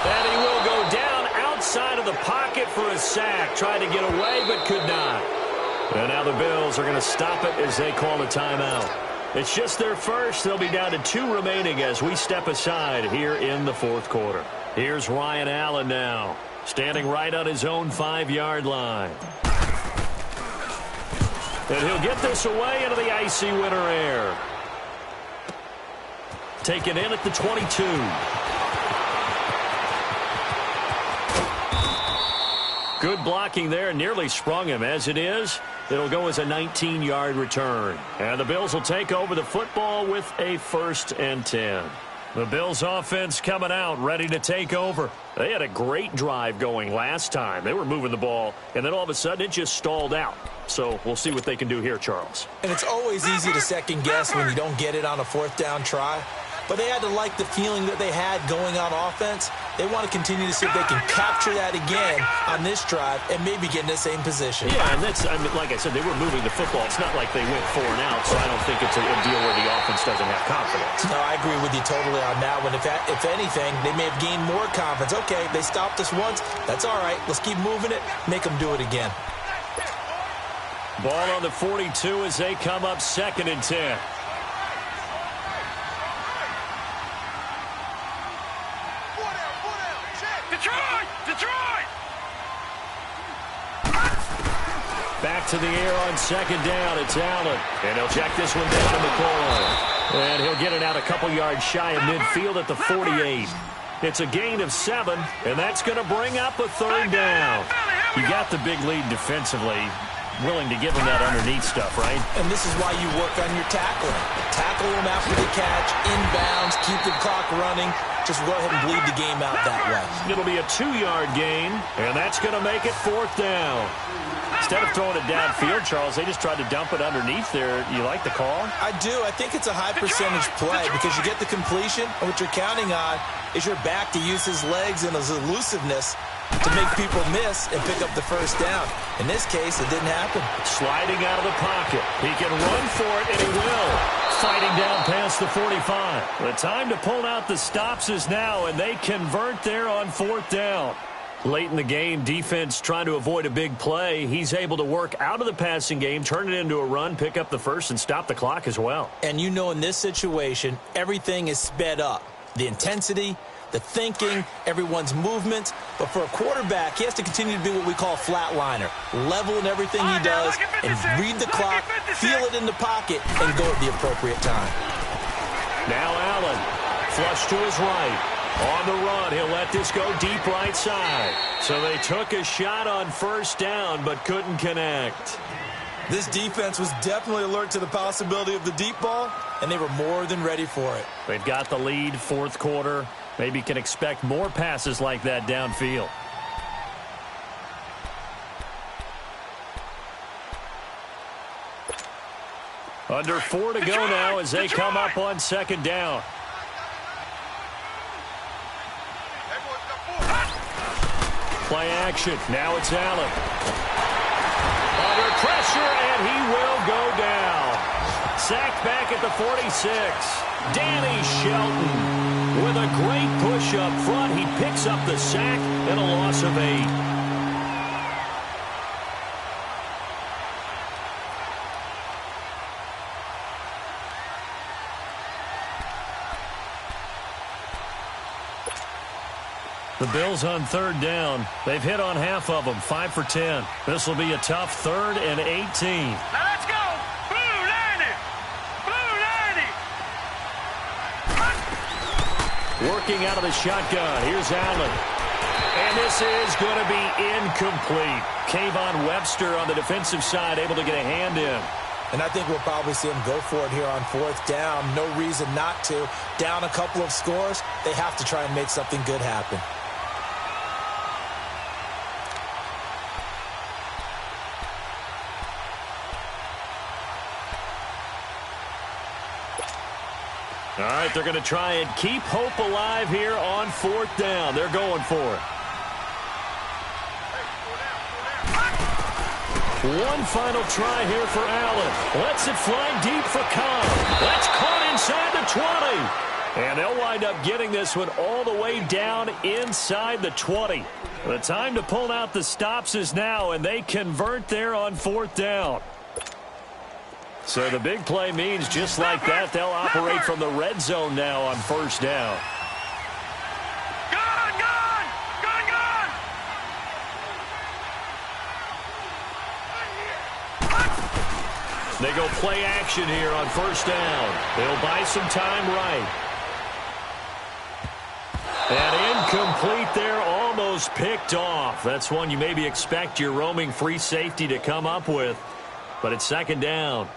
And he will go down outside of the pocket for a sack. Tried to get away, but could not. And now the Bills are going to stop it as they call a timeout. It's just their first. They'll be down to 2 remaining as we step aside here in the fourth quarter. Here's Ryan Allen now, standing right on his own 5-yard line. And he'll get this away into the icy winter air. Taken in at the 22. Good blocking there, nearly sprung him. As it is, it'll go as a 19-yard return. And the Bills will take over the football with a 1st and 10. The Bills offense coming out, ready to take over. They had a great drive going last time. They were moving the ball, and then all of a sudden it just stalled out. So we'll see what they can do here, Charles. And it's always easy to second guess when you don't get it on a 4th down try. but they had to like the feeling that they had going on offense. They want to continue to see if they can capture that again on this drive and maybe get in the same position. Yeah, and that's, I mean, like I said, they were moving the football. It's not like they went 4 and out, so I don't think it's a deal where the offense doesn't have confidence. No, I agree with you totally on that one. If anything, they may have gained more confidence. Okay, they stopped us once. That's all right. Let's keep moving it. Make them do it again. Ball on the 42 as they come up 2nd and 10. Detroit! Back to the air on 2nd down. It's Allen. And he'll check this one down in the corner. And he'll get it out a couple yards shy of midfield at the 48. It's a gain of 7, and that's going to bring up a 3rd down. You got the big lead defensively. Willing to give them that underneath stuff, right? And this is why you work on your tackling. Tackle them after the catch, inbounds, keep the clock running. Just go ahead and bleed the game out that way. It'll be a 2-yard gain, and that's going to make it 4th down. Instead of throwing it downfield, Charles, they just tried to dump it underneath there. You like the call? I do. I think it's a high percentage play because you get the completion, and what you're counting on is your back to use his legs and his elusiveness to make people miss and pick up the 1st down. In this case, it didn't happen. Sliding out of the pocket. He can run for it, and he will. Fighting down past the 45. The time to pull out the stops is now, and they convert there on 4th down. Late in the game, defense trying to avoid a big play. He's able to work out of the passing game, turn it into a run, pick up the 1st, and stop the clock as well. And you know in this situation, everything is sped up. The intensity, the thinking, everyone's movement. But for a quarterback, he has to continue to be what we call a flatliner. Level in everything he does and read the clock, feel it in the pocket, and go at the appropriate time. Now Allen, flush to his right. On the run, he'll let this go deep right side. So they took a shot on 1st down, but couldn't connect. This defense was definitely alert to the possibility of the deep ball, and they were more than ready for it. They've got the lead, 4th quarter. Maybe can expect more passes like that downfield. Under 4 to go now as they come up on 2nd down. Play action. Now it's Allen. Under pressure, and he will go down. Sacked back at the 46. Danny Shelton with a great push up front. He picks up the sack and a loss of 8. The Bills on 3rd down. They've hit on half of them, 5 for 10. This will be a tough 3rd and 18. Now let's go! Blue 90! Blue 90! Working out of the shotgun. Here's Allen. And this is going to be incomplete. Kayvon Webster on the defensive side able to get a hand in. And I think we'll probably see him go for it here on 4th down. No reason not to. Down a couple of scores, they have to try and make something good happen. All right, they're going to try and keep hope alive here on 4th down. They're going for it. One final try here for Allen. Lets it fly deep for Cobb. That's caught inside the 20. And they'll wind up getting this one all the way down inside the 20. The time to pull out the stops is now, and they convert there on 4th down. So the big play means just like that, they'll operate from the red zone now on 1st down. Gone! They go play action here on 1st down. They'll buy some time right. And incomplete there, almost picked off. That's one you maybe expect your roaming free safety to come up with. But it's 2nd down.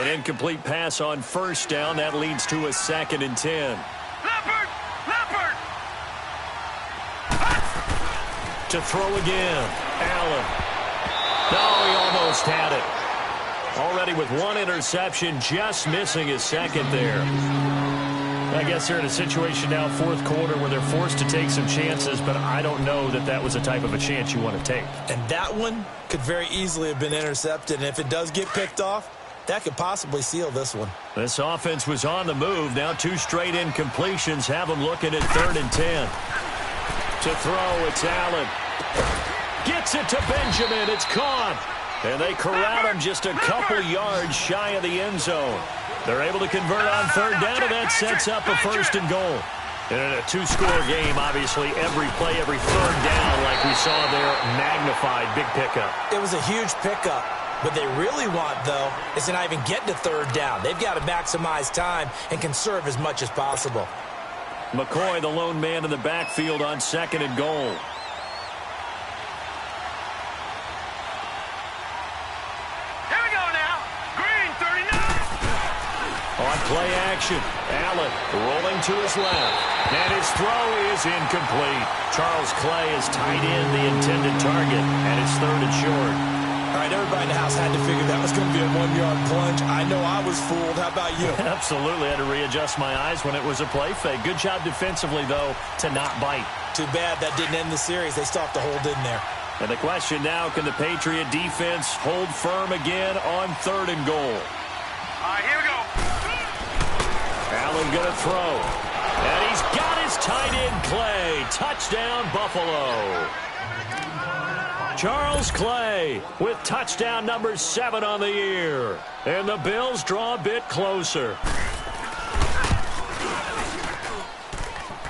An incomplete pass on first down. That leads to a 2nd and 10. Leopard! Leopard! To throw again. Allen. No, he almost had it. Already with one interception, just missing his 2nd there. I guess they're in a situation now, 4th quarter, where they're forced to take some chances, but I don't know that that was the type of a chance you want to take. And that one could very easily have been intercepted, and if it does get picked off, that could possibly seal this one. This offense was on the move. Now 2 straight incompletions have them looking at 3rd and 10. To throw, it's Allen. Gets it to Benjamin. It's caught. And they corral him just a couple yards shy of the end zone. They're able to convert on 3rd down, and that sets up a 1st and goal. And in a 2-score game, obviously, every play, every 3rd down, like we saw there, magnified, big pickup. It was a huge pickup. What they really want, though, is to not even get to 3rd down. They've got to maximize time and conserve as much as possible. McCoy, the lone man in the backfield on 2nd and goal. On play action, Allen rolling to his left. And his throw is incomplete. Charles Clay is tied in the intended target, and it's 3rd and short. All right, everybody in the house had to figure that was going to be a 1-yard plunge. I know I was fooled. How about you? Absolutely. I had to readjust my eyes when it was a play fake. Good job defensively, though, to not bite. Too bad that didn't end the series. They still have to hold in there. And the question now, can the Patriot defense hold firm again on 3rd and goal? All right, here we go. Allen going to throw. And he's got his tight end, Clay. Touchdown, Buffalo. Charles Clay with touchdown number 7 on the year. And the Bills draw a bit closer.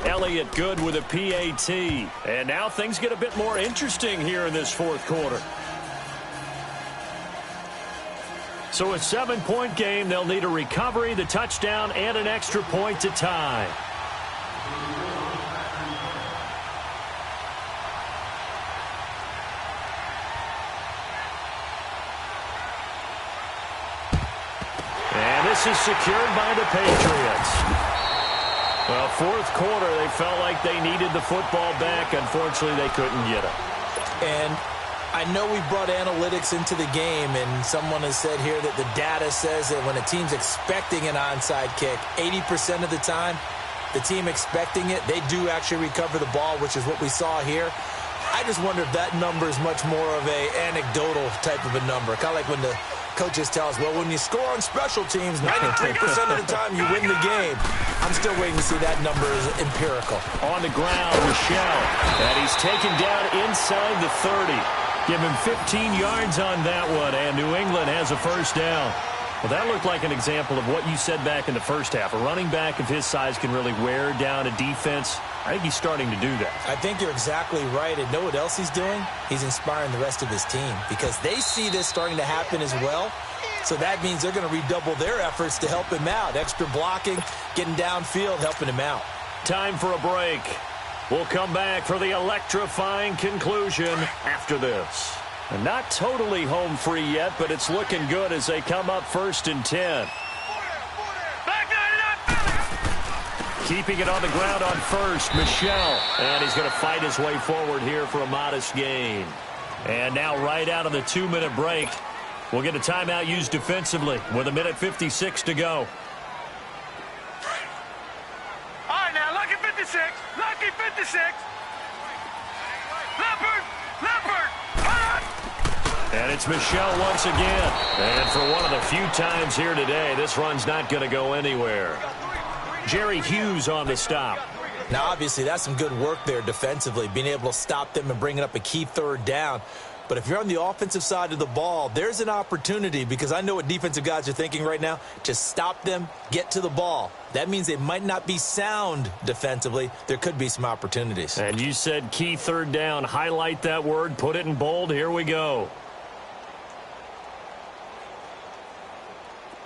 Elliott good with a PAT. And now things get a bit more interesting here in this 4th quarter. So a 7-point game, they'll need a recovery, the touchdown, and an extra point to tie. And this is secured by the Patriots. Well, 4th quarter, they felt like they needed the football back. Unfortunately, they couldn't get it. And I know we brought analytics into the game, and someone has said here that the data says that when a team's expecting an onside kick, 80% of the time, the team expecting it, they do actually recover the ball, which is what we saw here. I just wonder if that number is much more of a anecdotal type of a number. Kind of like when the coaches tell us, well, when you score on special teams, 93% of the time you win the game. I'm still waiting to see that number is empirical. On the ground, Michelle, and he's taken down inside the 30. Give him 15 yards on that one, and New England has a 1st down. Well, that looked like an example of what you said back in the first half. A running back of his size can really wear down a defense. I think he's starting to do that. I think you're exactly right. And know what else he's doing? He's inspiring the rest of his team because they see this starting to happen as well. So that means they're going to redouble their efforts to help him out. Extra blocking, getting downfield, helping him out. Time for a break. We'll come back for the electrifying conclusion after this. And not totally home free yet, but it's looking good as they come up 1st and 10. Keeping it on the ground on 1st, Michelle. And he's going to fight his way forward here for a modest gain. And now right out of the 2-minute break, we'll get a timeout used defensively with 1:56 to go. All right, now, lucky 56. Lucky 56. Leopard! Leopard! And it's Michelle once again. And for one of the few times here today, this run's not going to go anywhere. Jerry Hughes on the stop. Now, obviously, that's some good work there defensively, being able to stop them and bringing up a key 3rd down. But if you're on the offensive side of the ball, there's an opportunity because I know what defensive guys are thinking right now. Just stop them, get to the ball. That means they might not be sound defensively. There could be some opportunities. And you said key 3rd down. Highlight that word. Put it in bold. Here we go.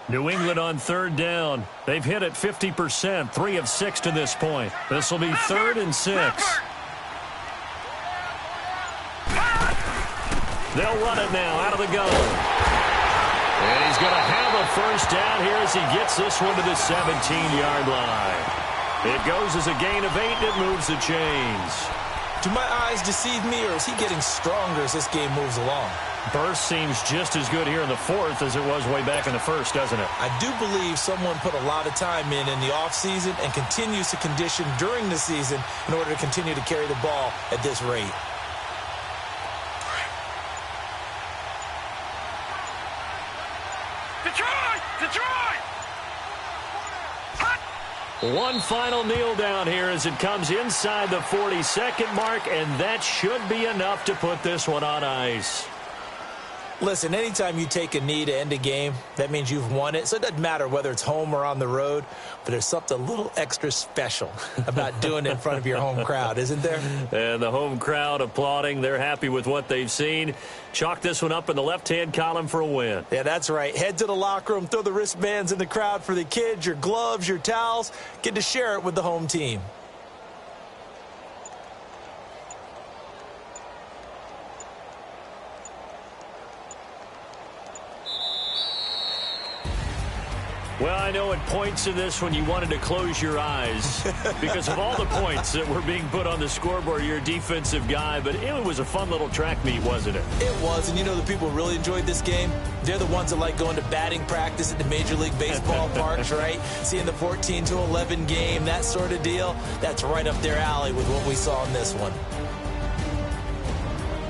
New England on 3rd down. They've hit it 50%, 3 of 6 to this point. This will be 3rd and 6. They'll run it now out of the gun. And he's going to have a first down here as he gets this one to the 17-yard line. It goes as a gain of 8, and it moves the chains. Do my eyes deceive me, or is he getting stronger as this game moves along? Burst seems just as good here in the fourth as it was way back in the first, doesn't it? I do believe someone put a lot of time in the offseason and continues to condition during the season in order to continue to carry the ball at this rate. Detroit! One final kneel down here as it comes inside the 40-second mark, and that should be enough to put this one on ice. Listen, anytime you take a knee to end a game, that means you've won it. So it doesn't matter whether it's home or on the road, but there's something a little extra special about doing it in front of your home crowd, isn't there? And the home crowd applauding. They're happy with what they've seen. Chalk this one up in the left-hand column for a win. Yeah, that's right. Head to the locker room, throw the wristbands in the crowd for the kids, your gloves, your towels. Get to share it with the home team. Well, I know at points in this one you wanted to close your eyes because of all the points that were being put on the scoreboard. You're a defensive guy, but it was a fun little track meet, wasn't it? It was, and you know the people who really enjoyed this game? They're the ones that like going to batting practice at the Major League Baseball parks, right? Seeing the 14-11 game, that sort of deal. That's right up their alley with what we saw in this one.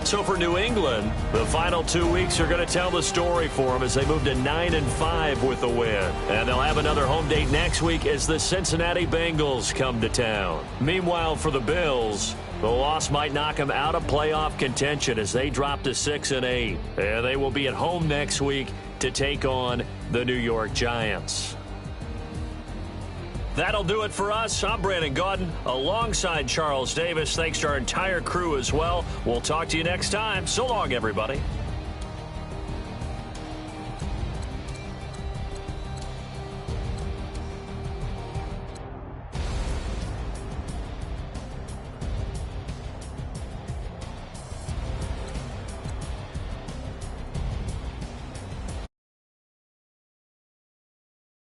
So for New England, the final 2 weeks are going to tell the story for them as they move to 9-5 with a win. And they'll have another home date next week as the Cincinnati Bengals come to town. Meanwhile, for the Bills, the loss might knock them out of playoff contention as they drop to 6-8. And they will be at home next week to take on the New York Giants. That'll do it for us. I'm Brandon Gaudin alongside Charles Davis. Thanks to our entire crew as well. We'll talk to you next time. So long, everybody.